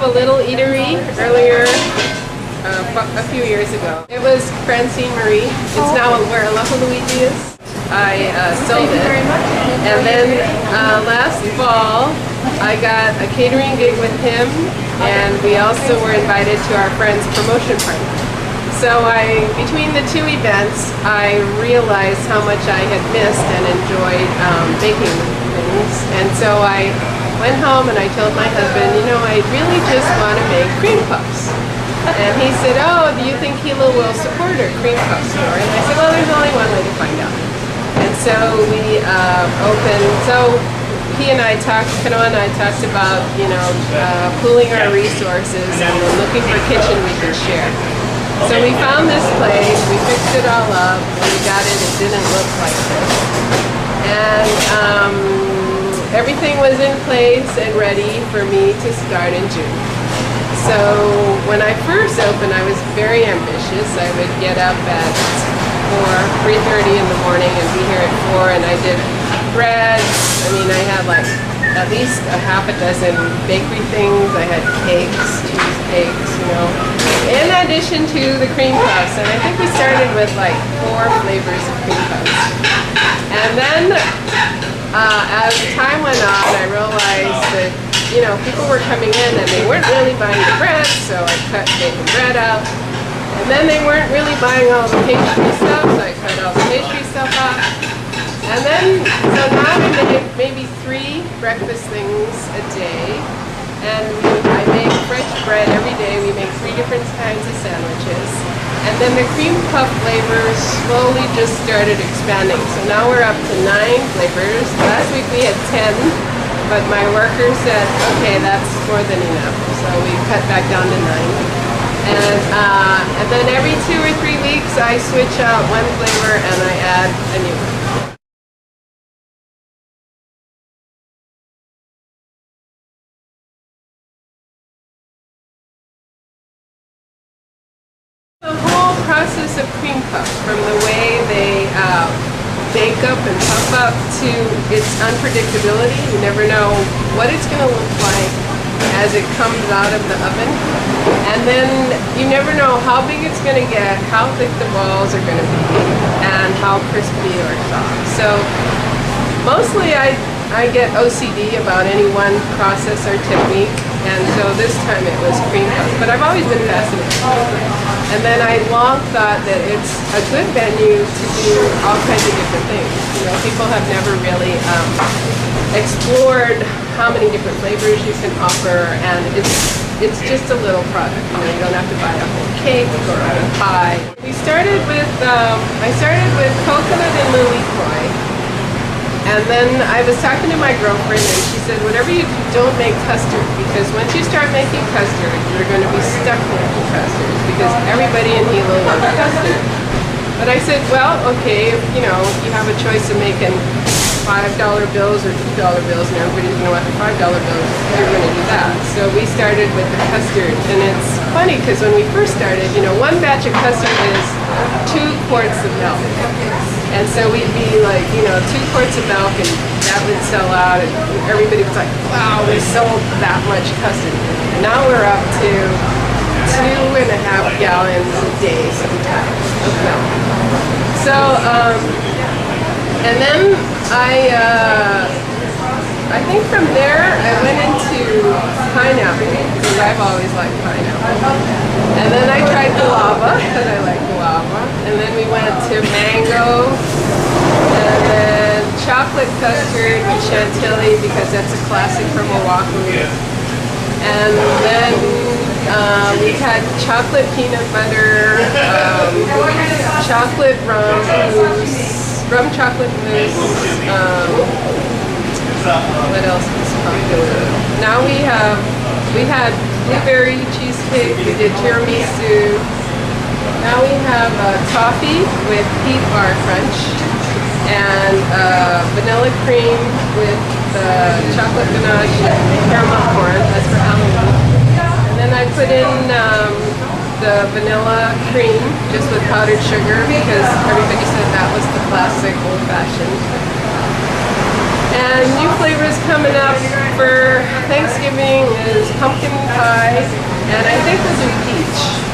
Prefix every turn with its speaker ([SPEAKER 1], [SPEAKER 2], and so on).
[SPEAKER 1] a little eatery earlier, a few years ago. It was Francine Marie. It's now where La Luigi is. I sold it. And then last fall, I got a catering gig with him, and we also were invited to our friend's promotion party. So between the two events, I realized how much I had missed and enjoyed baking things. And so I went home and I told my husband, you know, I really just want to make cream puffs. And he said, oh, do you think Hilo will support our cream puff store? And I said, well, there's only one way to find out. And so we opened, so he and I talked, Kano and I talked about, you know, pooling our resources and looking for a kitchen we could share. So we found this place, we fixed it all up, when we got it, it didn't look like this. And everything was in place and ready for me to start in June. So when I first opened, I was very ambitious. I would get up at 3:30 in the morning and be here at 4, and I did bread. I mean, I had like at least a half a dozen bakery things. I had cakes, cheesecakes, you know, in addition to the cream puffs. And I think we started with like 4 flavors of cream puffs. And then as time went on, I realized that, you know, people were coming in and they weren't really buying the bread, so I cut baking bread out. And then they weren't really buying all the pastry stuff, so I cut all the pastry stuff out. And then, so now I make maybe 3 breakfast things a day. And I make fresh bread every day. We make 3 different kinds of sandwiches. And then the cream puff flavors slowly just started expanding. So now we're up to 9 flavors. Last week we had 10, but my worker said, okay, that's more than enough. So we cut back down to 9. And then every 2 or 3 weeks I switch out one flavor and I add a new one. The whole process of cream puff, from the way they bake up and puff up to its unpredictability. You never know what it's going to look like as it comes out of the oven. And then you never know how big it's going to get, how thick the balls are going to be, and how crispy or soft. So mostly I get OCD about any one process or technique, and so this time it was cream puff. But I've always been fascinated with it. And then I long thought that it's a good venue to do all kinds of different things. You know, people have never really explored how many different flavors you can offer, and it's just a little product. You know, you don't have to buy a whole cake or a whole pie. We started with I started with coconut and lily croix, and then I was talking to my girlfriend, and she said, whatever you do, don't make custard, because once you start making custard, you're going to be stuck making custard, because everybody in Hilo loves custard. But I said, well, okay, if, you know, you have a choice of making $5 bills or $2 bills, and everybody's going to want the $5 bills, you're going to do that. So we started with the custard, and it's funny because when we first started, you know, one batch of custard is 2 quarts of milk. And so we'd be like, you know, 2 quarts of milk, and that would sell out, and everybody was like, wow, we sold that much custard. And now we're up to 2.5 gallons a day sometimes of milk. So, and then I think from there I went into pineapple, because I've always liked pineapple. And then I tried guava, because I like guava. And then we went to mango, and then chocolate custard with chantilly, because that's a classic from Oahu. And then we had chocolate peanut butter, chocolate rum mousse, rum chocolate mousse. What else was popular? Now we had blueberry cheesecake. We did tiramisu. Now we have toffee with peat bar crunch, and vanilla cream with chocolate ganache and caramel corn. That's for Halloween. And then I put in the vanilla cream just with powdered sugar, because everybody said that was the classic old-fashioned. And new flavors coming up for Thanksgiving is pumpkin pie, and I think we'll do peach.